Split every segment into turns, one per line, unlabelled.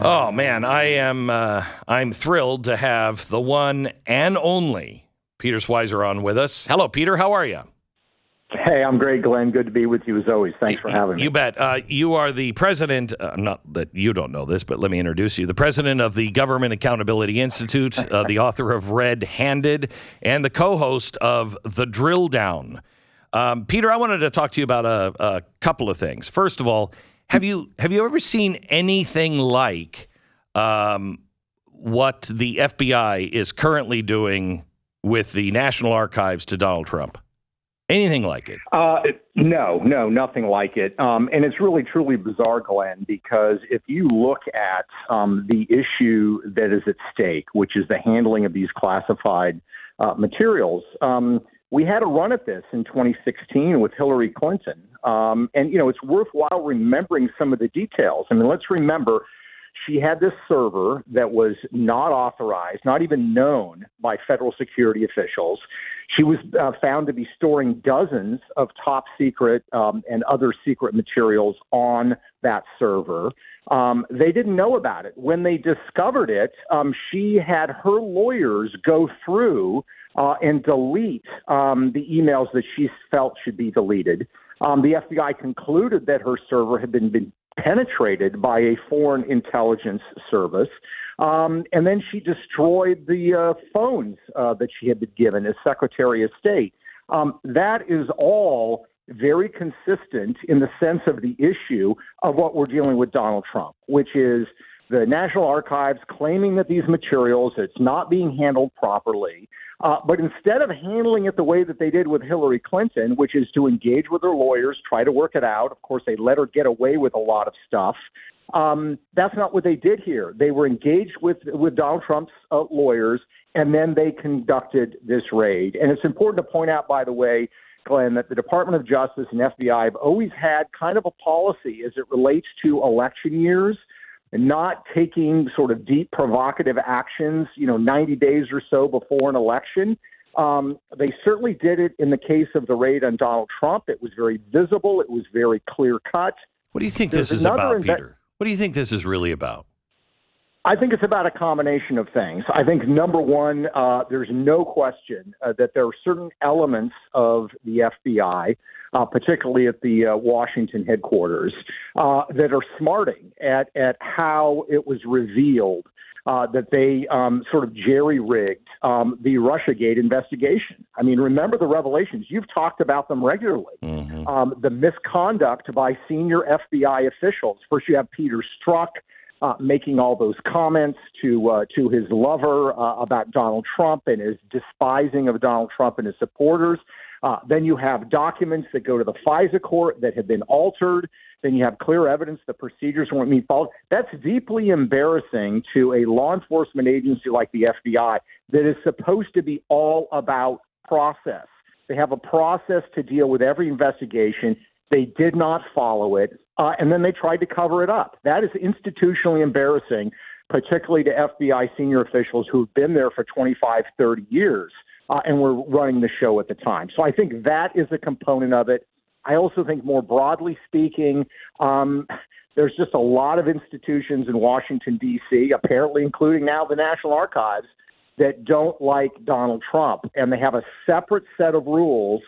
Oh man, I'm thrilled to have the one and only Peter Schweizer on with us. Hello, Peter. How are you?
Hey, I'm great, Glenn. Good to be with you as always. Thanks for having me.
You bet. You are the president, not that you don't know this, but let me introduce you. The president of the Government Accountability Institute, the author of Red Handed, and the co-host of The Drill Down. Peter, I wanted to talk to you about a couple of things. First of all, have you ever seen anything like what the FBI is currently doing with the National Archives to Donald Trump? Anything like it?
No, nothing like it. And it's really, truly bizarre, Glenn, because if you look at the issue that is at stake, which is the handling of these classified materials, we had a run at this in 2016 with Hillary Clinton. And, it's worthwhile remembering some of the details. I mean, let's remember she had this server that was not authorized, not even known by federal security officials. She was found to be storing dozens of top secret and other secret materials on that server. They didn't know about it. When they discovered it, she had her lawyers go through and delete the emails that she felt should be deleted. The FBI concluded that her server had been penetrated by a foreign intelligence service. And then she destroyed the phones that she had been given as Secretary of State. That is all very consistent in the sense of the issue of what we're dealing with Donald Trump, which is the National Archives claiming that these materials, it's not being handled properly. But instead of handling it the way that they did with Hillary Clinton, which is to engage with her lawyers, try to work it out. Of course, they let her get away with a lot of stuff. That's not what they did here. They were engaged with Donald Trump's lawyers, and then they conducted this raid. And it's important to point out, by the way, Glenn, that the Department of Justice and FBI have always had kind of a policy as it relates to election years, and not taking sort of deep provocative actions, 90 days or so before an election. They certainly did it in the case of the raid on Donald Trump. It was very visible. It was very clear cut.
What do you think this is about, Peter? What do you think this is really about?
I think it's about a combination of things. I think, number one, there's no question that there are certain elements of the FBI, particularly at the Washington headquarters, that are smarting at how it was revealed that they sort of jerry-rigged the Russiagate investigation. I mean, remember the revelations. You've talked about them regularly. Mm-hmm. The misconduct by senior FBI officials. First, you have Peter Strzok making all those comments to his lover about Donald Trump and his despising of Donald Trump and his supporters. Then you have documents that go to the FISA court that have been altered. Then you have clear evidence that procedures weren't being followed. That's deeply embarrassing to a law enforcement agency like the FBI that is supposed to be all about process. They have a process to deal with every investigation. They did not follow it, and then they tried to cover it up. That is institutionally embarrassing, particularly to FBI senior officials who've been there for 25, 30 years and were running the show at the time. So I think that is a component of it. I also think more broadly speaking, there's just a lot of institutions in Washington, D.C., apparently including now the National Archives, that don't like Donald Trump, and they have a separate set of rules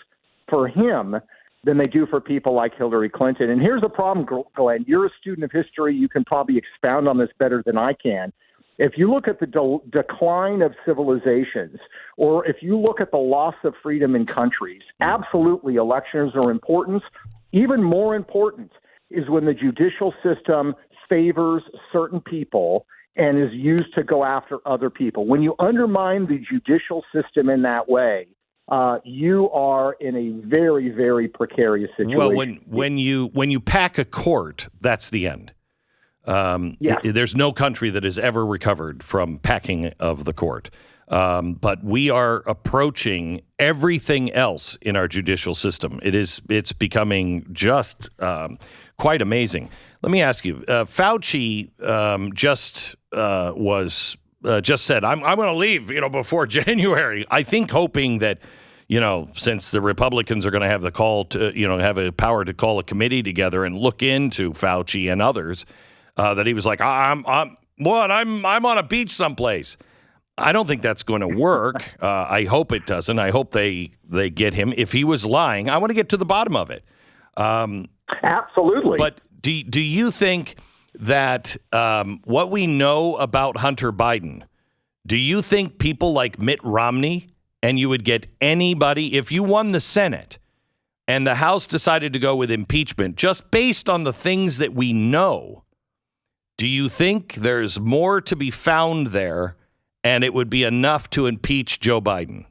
for him than they do for people like Hillary Clinton. And here's the problem, Glenn. You're a student of history. You can probably expound on this better than I can. If you look at the decline of civilizations, or if you look at the loss of freedom in countries, absolutely elections are important. Even more important is when the judicial system favors certain people and is used to go after other people. When you undermine the judicial system in that way, you are in a very, very precarious situation.
Well, when you pack a court, that's the end. There's no country that has ever recovered from packing of the court. But we are approaching everything else in our judicial system. It's becoming just quite amazing. Let me ask you, Fauci just said, I'm going to leave, before January. I think hoping that, since the Republicans are going to have the call to, have a power to call a committee together and look into Fauci and others, that he was like, I'm What? I'm on a beach someplace. I don't think that's going to work. I hope it doesn't. I hope they get him. If he was lying, I want to get to the bottom of it.
Absolutely.
But do you think that what we know about Hunter Biden, do you think people like Mitt Romney, and you would get anybody, if you won the Senate and the House decided to go with impeachment, just based on the things that we know, do you think there's more to be found there and it would be enough to impeach Joe Biden?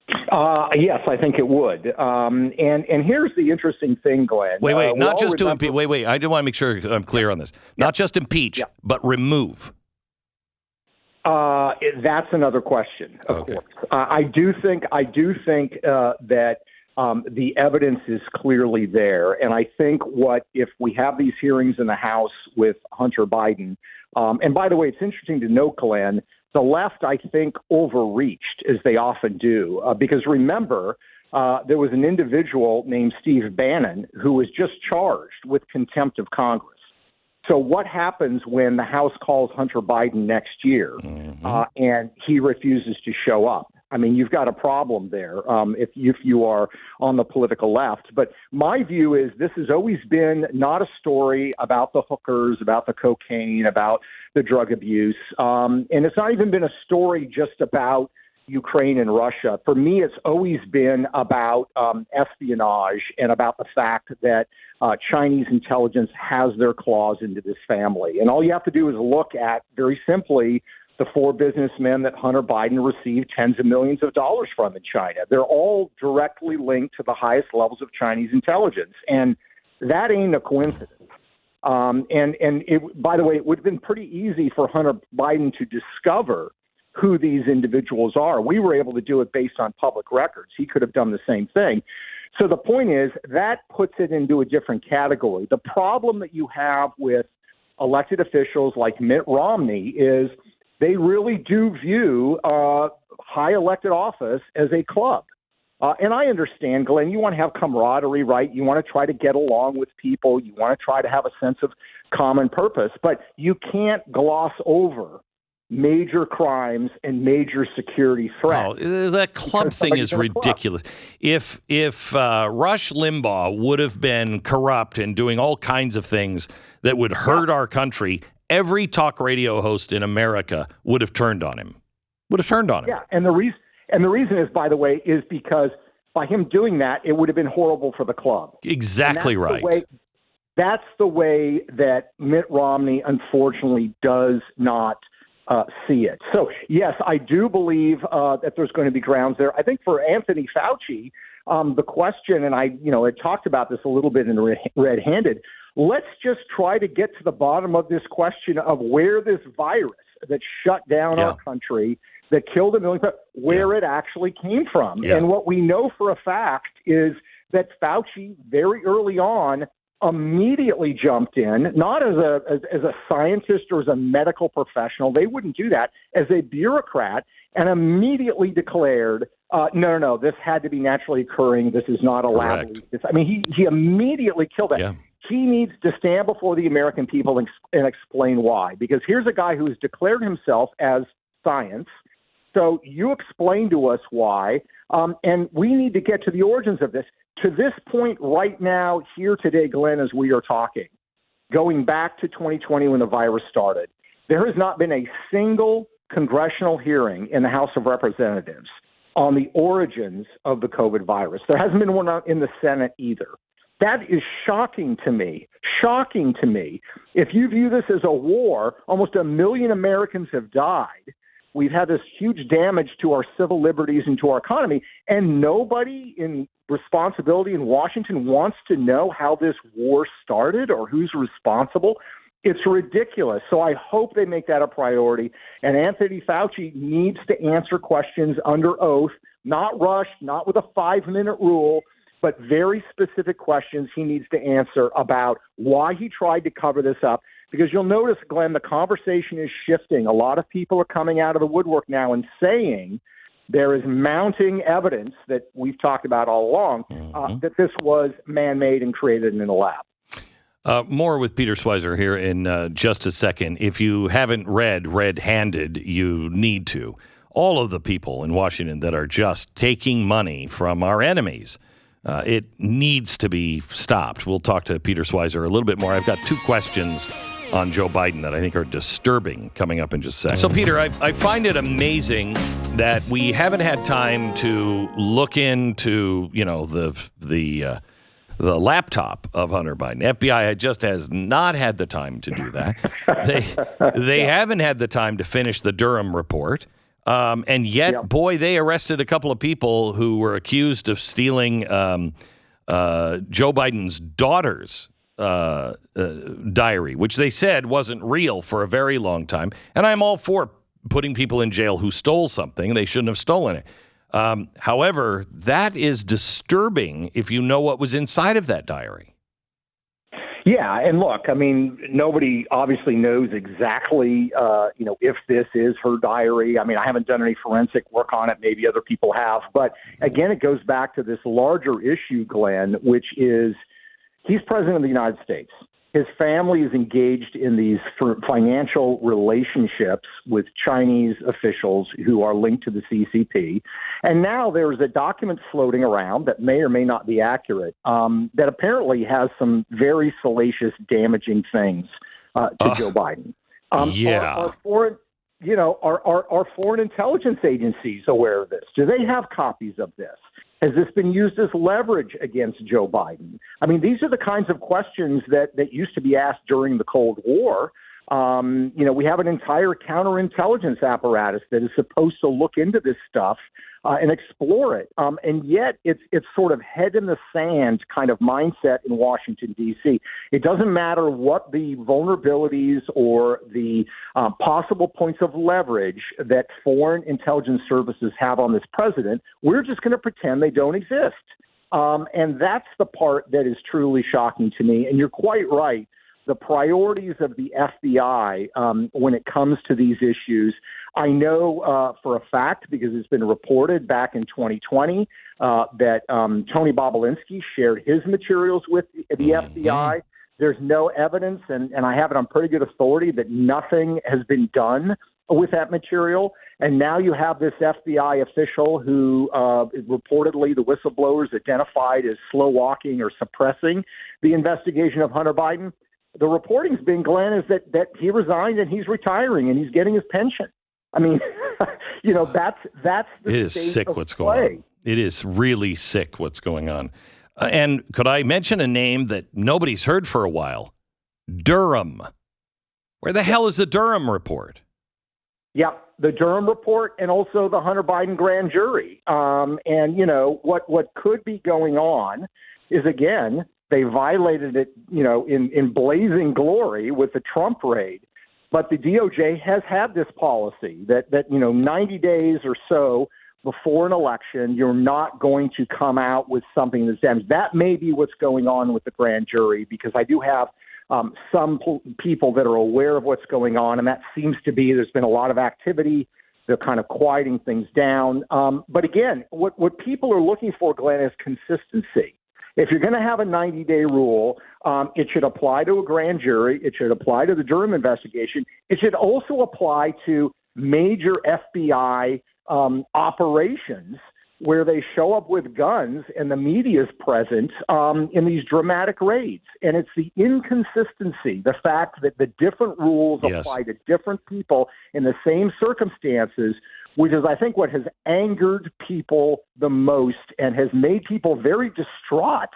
Yes, I think it would. And here's the interesting thing, Glenn.
Wait, not just to impeach. Wait. I do want to make sure I'm clear on this. Not just impeach, but remove.
That's another question. Of course. I do think that the evidence is clearly there, and I think if we have these hearings in the House with Hunter Biden, and by the way, it's interesting to note, Glenn, the left, I think, overreached, as they often do, because remember, there was an individual named Steve Bannon who was just charged with contempt of Congress. So what happens when the House calls Hunter Biden next year and he refuses to show up? I mean, you've got a problem there if you are on the political left. But my view is this has always been not a story about the hookers, about the cocaine, about the drug abuse. And it's not even been a story just about Ukraine and Russia. For me, it's always been about espionage and about the fact that Chinese intelligence has their claws into this family. And all you have to do is look at, very simply, the 4 businessmen that Hunter Biden received tens of millions of dollars from in China. They're all directly linked to the highest levels of Chinese intelligence. And that ain't a coincidence. By the way, it would have been pretty easy for Hunter Biden to discover who these individuals are. We were able to do it based on public records. He could have done the same thing. So the point is, that puts it into a different category. The problem that you have with elected officials like Mitt Romney is they really do view high elected office as a club. And I understand, Glenn, you want to have camaraderie, right? You want to try to get along with people. You want to try to have a sense of common purpose. But you can't gloss over major crimes and major security threats.
Oh, that club thing is ridiculous. If Rush Limbaugh would have been corrupt and doing all kinds of things that would hurt our country, every talk radio host in America would have turned on him.
Yeah, and the reason is, by the way, is because by him doing that, it would have been horrible for the club.
Exactly right.
That's the way that Mitt Romney, unfortunately, does not see it. So, yes, I do believe that there's going to be grounds there. I think for Anthony Fauci, the question, and I talked about this a little bit in Red-Handed, let's just try to get to the bottom of this question of where this virus that shut down our country, that killed 1 million people, where it actually came from. And what we know for a fact is that Fauci, very early on, immediately jumped in, not as a scientist or as a medical professional. They wouldn't do that. As a bureaucrat, and immediately declared, no, this had to be naturally occurring. This is not a lab leak. I mean, he immediately killed that. Yeah. He needs to stand before the American people and explain why. Because here's a guy who has declared himself as science. So you explain to us why, and we need to get to the origins of this. To this point right now, here today, Glenn, as we are talking, going back to 2020 when the virus started, there has not been a single congressional hearing in the House of Representatives on the origins of the COVID virus. There hasn't been one in the Senate either. That is shocking to me. Shocking to me. If you view this as a war, almost 1 million Americans have died. We've had this huge damage to our civil liberties and to our economy, and nobody in responsibility in Washington wants to know how this war started or who's responsible. It's ridiculous. So I hope they make that a priority. And Anthony Fauci needs to answer questions under oath, not rushed, not with a 5-minute rule, but very specific questions he needs to answer about why he tried to cover this up. Because you'll notice, Glenn, the conversation is shifting. A lot of people are coming out of the woodwork now and saying there is mounting evidence that we've talked about all along that this was man-made and created in a lab.
More with Peter Schweizer here in just a second. If you haven't read Red-Handed, you need to. All of the people in Washington that are just taking money from our enemies, it needs to be stopped. We'll talk to Peter Schweizer a little bit more. I've got two questions on Joe Biden that I think are disturbing coming up in just a second. So, Peter, I find it amazing that we haven't had time to look into, the laptop of Hunter Biden. FBI just has not had the time to do that. They haven't had the time to finish the Durham report. And yet, boy, they arrested a couple of people who were accused of stealing Joe Biden's daughter's diary, which they said wasn't real for a very long time. And I'm all for putting people in jail who stole something. They shouldn't have stolen it. However, that is disturbing if you know what was inside of that diary.
Yeah, and look, I mean, nobody obviously knows exactly, if this is her diary. I mean, I haven't done any forensic work on it. Maybe other people have. But again, it goes back to this larger issue, Glenn, which is he's president of the United States. His family is engaged in these financial relationships with Chinese officials who are linked to the CCP. And now there's a document floating around that may or may not be accurate that apparently has some very salacious, damaging things to Joe Biden. Are foreign intelligence agencies aware of this? Do they have copies of this? Has this been used as leverage against Joe Biden? I mean, these are the kinds of questions that used to be asked during the Cold War. We have an entire counterintelligence apparatus that is supposed to look into this stuff and explore it. And yet it's sort of head in the sand kind of mindset in Washington, D.C. It doesn't matter what the vulnerabilities or the possible points of leverage that foreign intelligence services have on this president. We're just going to pretend they don't exist. And that's the part that is truly shocking to me. And you're quite right. The priorities of the FBI when it comes to these issues, I know for a fact, because it's been reported back in 2020 that Tony Bobulinski shared his materials with the FBI. There's no evidence, and I have it on pretty good authority, that nothing has been done with that material. And now you have this FBI official who reportedly the whistleblowers identified as slow walking or suppressing the investigation of Hunter Biden. The reporting's been, Glenn, is that he resigned and he's retiring and he's getting his pension. I mean, that's the
it is sick what's going on. It is really sick what's going on. And could I mention a name that nobody's heard for a while? Durham. Where the hell is the Durham report?
Yep, the Durham report and also the Hunter Biden grand jury. What could be going on is, again, they violated it, in blazing glory with the Trump raid. But the DOJ has had this policy that 90 days or so before an election, you're not going to come out with something that's damaged. That may be what's going on with the grand jury, because I do have some people that are aware of what's going on, and that seems to be there's been a lot of activity. They're kind of quieting things down. But again, what people are looking for, Glenn, is consistency. If you're going to have a 90-day rule, it should apply to a grand jury. It should apply to the Durham investigation. It should also apply to major FBI operations where they show up with guns and the media is present in these dramatic raids. And it's the inconsistency, the fact that the different rules apply to different people in the same circumstances, which is, I think, what has angered people the most and has made people very distraught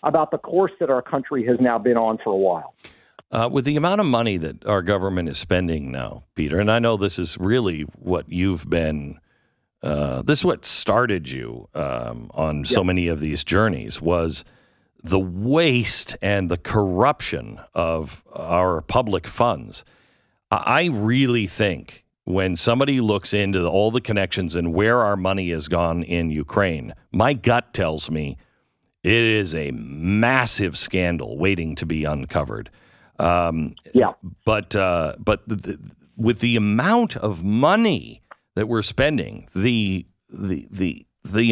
about the course that our country has now been on for a while.
With the amount of money that our government is spending now, Peter, and I know this is really what you've been, this is what started you on so many of these journeys, was the waste and the corruption of our public funds. I really think when somebody looks into all the connections and where our money has gone in Ukraine, my gut tells me it is a massive scandal waiting to be uncovered. But with the amount of money that we're spending, the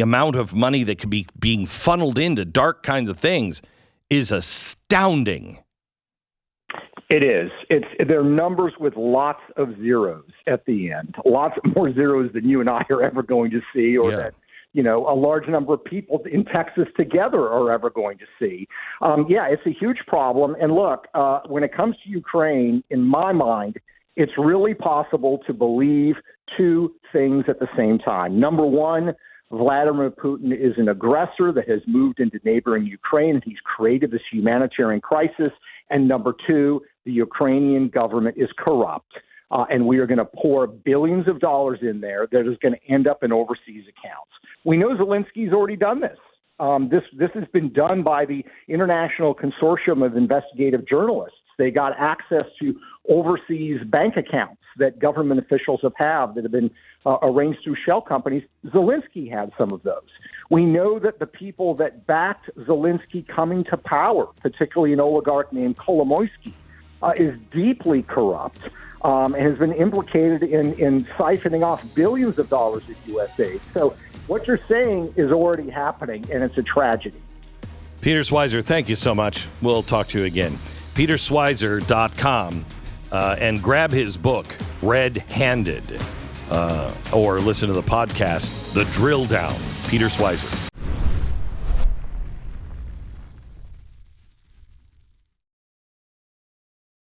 amount of money that could be being funneled into dark kinds of things is astounding.
It is. They're numbers with lots of zeros at the end. Lots more zeros than you and I are ever going to see, or that a large number of people in Texas together are ever going to see. It's a huge problem. And look, when it comes to Ukraine, in my mind, it's really possible to believe two things at the same time. Number one, Vladimir Putin is an aggressor that has moved into neighboring Ukraine, and he's created this humanitarian crisis. And number two, the Ukrainian government is corrupt, and we are going to pour billions of dollars in there that is going to end up in overseas accounts. We know Zelensky's already done this. This has been done by the International Consortium of Investigative Journalists. They got access to overseas bank accounts that government officials have that have been arranged through shell companies. Zelensky had some of those. We know that the people that backed Zelensky coming to power, particularly an oligarch named Kolomoisky, is deeply corrupt and has been implicated in siphoning off billions of dollars of U.S. aid. So what you're saying is already happening, and it's a tragedy.
Peter Schweizer, thank you so much. We'll talk to you again. PeterSchweizer.com and grab his book, Red-Handed, or listen to the podcast, The Drill Down. Peter Schweizer.